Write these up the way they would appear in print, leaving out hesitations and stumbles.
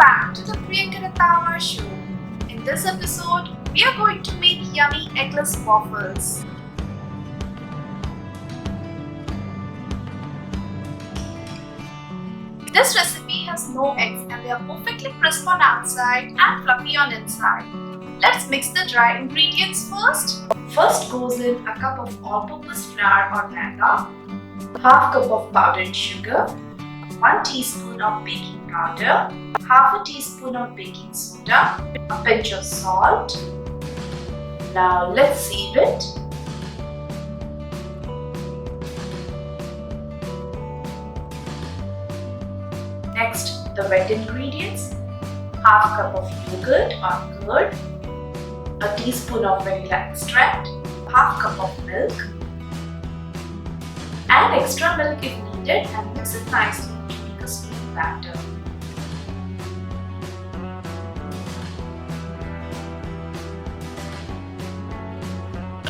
back to the Priyanka show. In this episode, we are going to make yummy eggless waffles. This recipe has no eggs and they are perfectly crisp on outside and fluffy on inside. Let's mix the dry ingredients first. First goes in a cup of all-purpose flour or maida, half cup of powdered sugar, 1 teaspoon of baking powder, half a teaspoon of baking soda, a pinch of salt. Now let's sieve it. Next, the wet ingredients, half cup of yogurt or curd, a teaspoon of vanilla extract, half cup of milk. Add extra milk if needed and mix it nicely to make a smooth batter.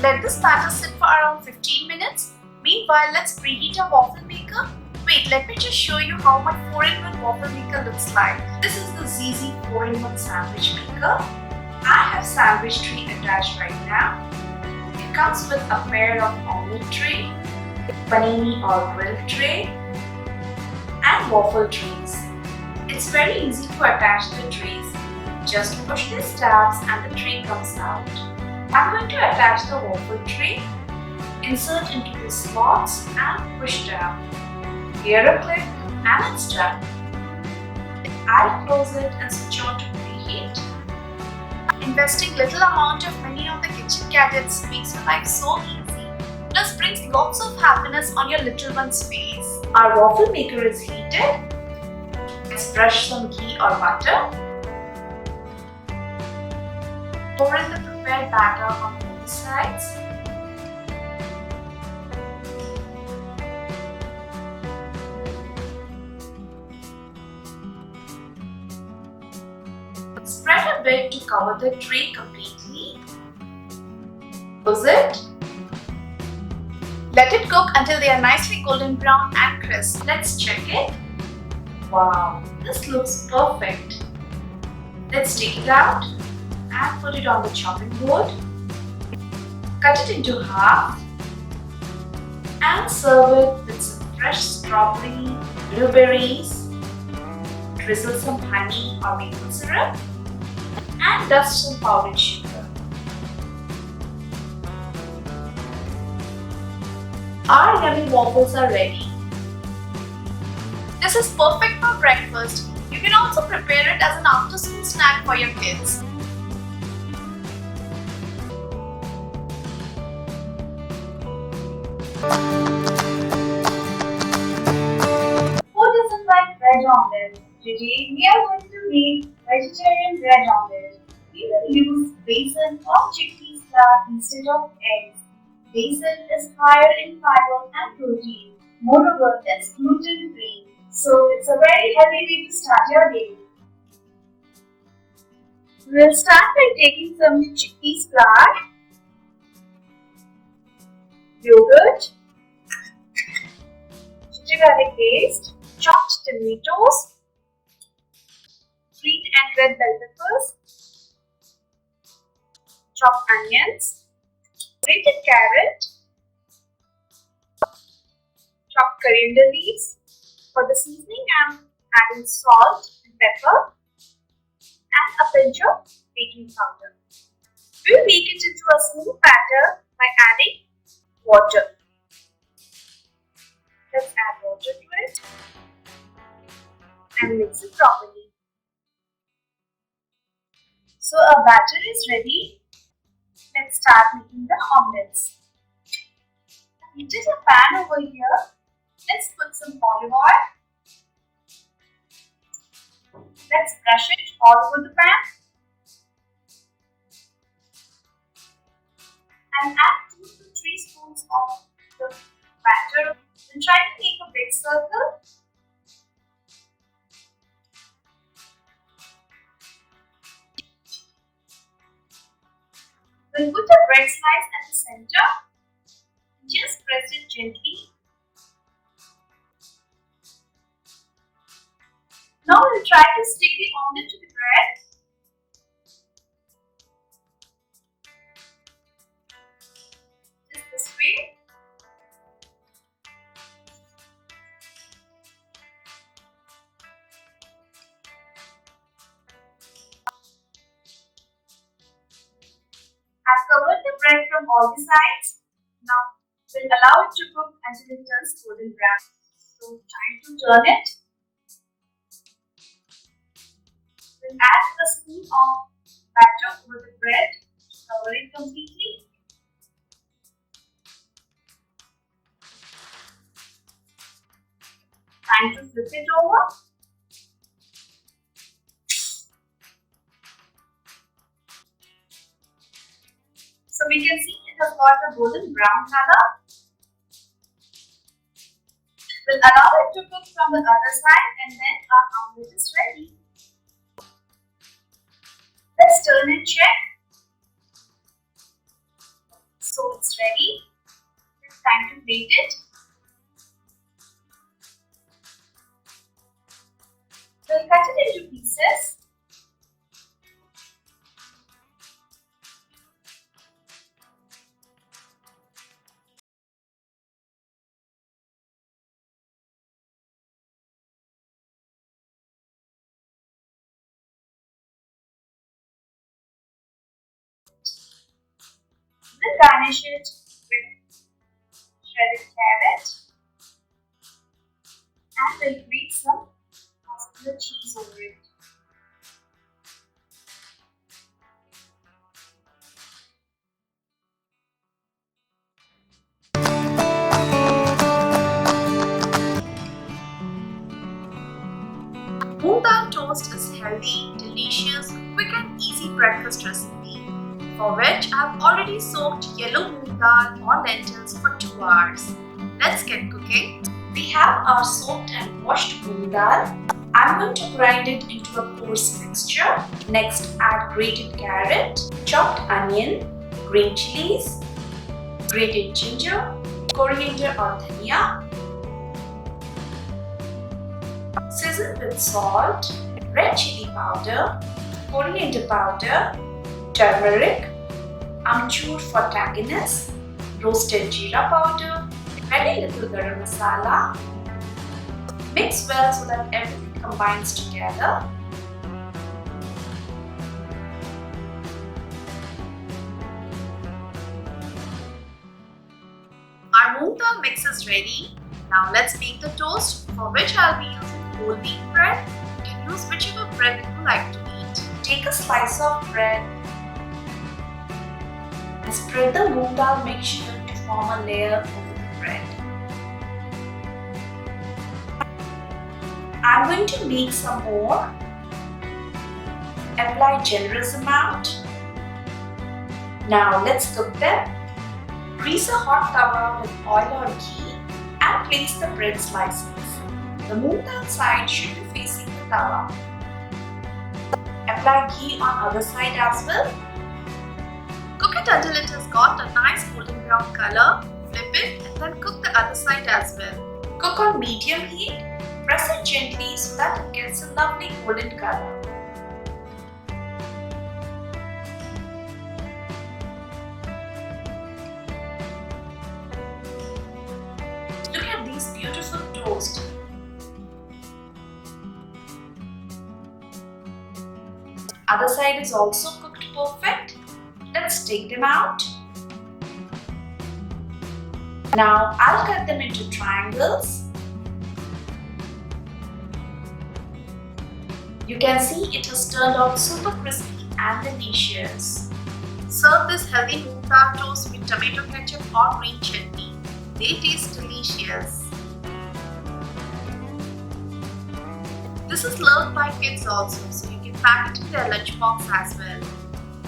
Let this batter sit for around 15 minutes. Meanwhile, let's preheat a waffle maker. Wait, let me just show you how my 4-in-1 waffle maker looks like. This is the ZZ 4-in-1 sandwich maker. I have sandwich tray attached right now. It comes with a pair of omelette tray, panini or grilled tray, and waffle trays. It's very easy to attach the trays. Just push these tabs and the tray comes out. I'm going to attach the waffle tray, insert into the slots and push down. Here a click and it's done. I'll close it and switch on to preheat. Investing little amount of money on the kitchen gadgets makes your life so easy, plus brings lots of happiness on your little one's face. Our waffle maker is heated. Let's brush some ghee or butter. Pour in the prepared batter on both sides. Spread a bit to cover the tray completely. Close it. Let it cook until they are nicely golden brown and crisp. Let's check it. Wow, this looks perfect. Let's take it out and put it on the chopping board. Cut it into half and serve it with some fresh strawberry, blueberries, drizzle some honey or maple syrup, and dust some powdered sugar. Our yummy waffles are ready. This is perfect for breakfast. You can also prepare it as an after-school snack for your kids. Who doesn't like bread omelette? Today we are going to make vegetarian bread omelette. We will use besan or chickpeas flour instead of eggs. Besan is higher in fiber and protein. Moreover, it's gluten free, so it's a very healthy way to start your day. We'll start by taking some chickpeas flour, yogurt, ginger garlic paste, chopped tomatoes, green and red bell peppers, chopped onions, grated carrot, chopped coriander leaves. For the seasoning, I am adding salt and pepper and a pinch of baking powder. We'll make it into a smooth batter by adding water. Let's add water to it and mix it properly. So our batter is ready. Let's start making the omelettes. Heat is a pan over here. Let's put some olive oil. Let's brush it all over the pan. And add 2 to 3 spoons of the batter. Then try to make a big circle. We'll put a bread slice at the center. Just press it gently. Now we'll will try to stick the omelette to the bread. Just this way. I've covered the bread from all the sides. Now we'll allow it to cook until it turns golden brown. So time to turn it. We'll add a spoon of batter over the bread, cover it completely. Time to flip it over. So we can see it has got a golden brown color. We'll allow it to cook from the other side and then our omelette is ready. Let's turn and check. So it's ready. It's time to plate it. We'll cut it into pieces. We'll garnish it with shredded carrot and we'll grate some mozzarella cheese over it. Moong Dal Toast is healthy, delicious, quick and easy breakfast recipe for which I have already soaked yellow moong dal or lentils for 2 hours. Let's get cooking. We have our soaked and washed moong dal. I'm going to grind it into a coarse mixture. Next, add grated carrot, chopped onion, green chilies, grated ginger, coriander or dhania. Season with salt, red chili powder, coriander powder, turmeric, amchur for tanginess, roasted jeera powder, very little garam masala. Mix well so that everything combines together. Our moong dal mix is ready. Now let's make the toast, for which I'll be using whole wheat bread. You can use whichever bread you like to eat. Take a slice of bread and spread the moong dal mixture to form a layer over the bread. I'm going to make some more. Apply generous amount. Now let's cook them. Grease a hot tawa with oil or ghee and place the bread slices. The moong dal side should be facing the tawa. Apply ghee on other side as well. Cook it until it has got a nice golden brown color. Flip it and then cook the other side as well. Cook on medium heat. Press it gently so that it gets a lovely golden color. Look at these beautiful toast. Other side is also cooked perfect. Let's take them out. Now I'll cut them into triangles. You can see it has turned out super crispy and delicious. Serve this healthy moong dal toast with tomato ketchup or green chutney. They taste delicious. This is loved by kids also, so you can pack it in their lunchbox as well.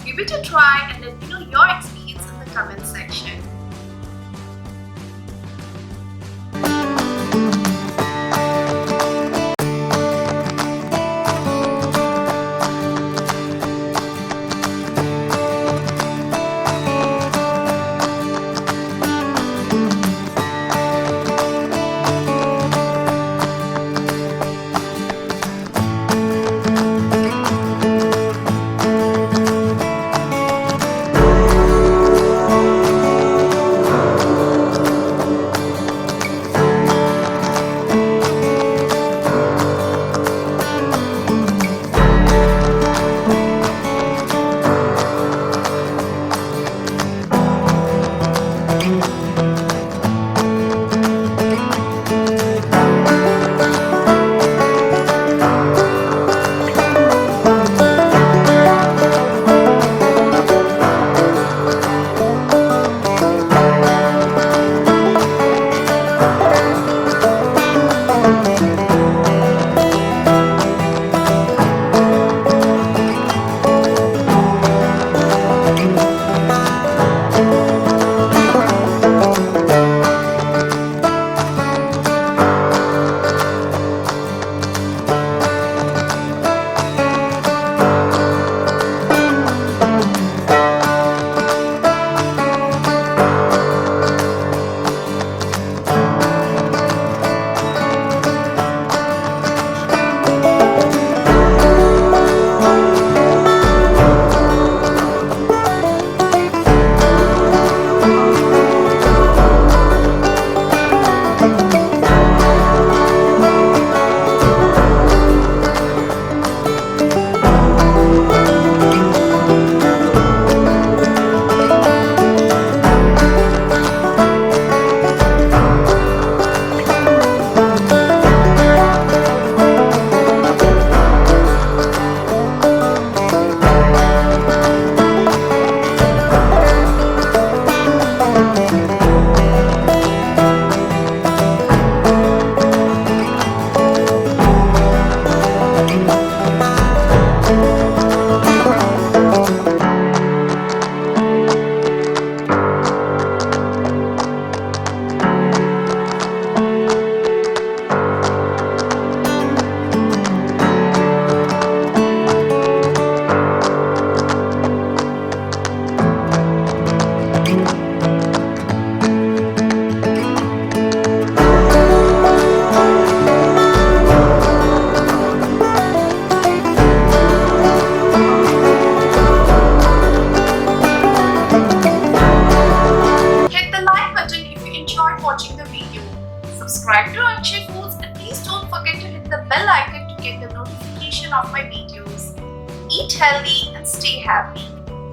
Give it a try and let me know your experience in the comment section. subscribe to Akshay Foods and please don't forget to hit the bell icon to get the notification of my videos. Eat healthy and stay happy.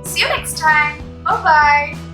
See you next time. Bye bye.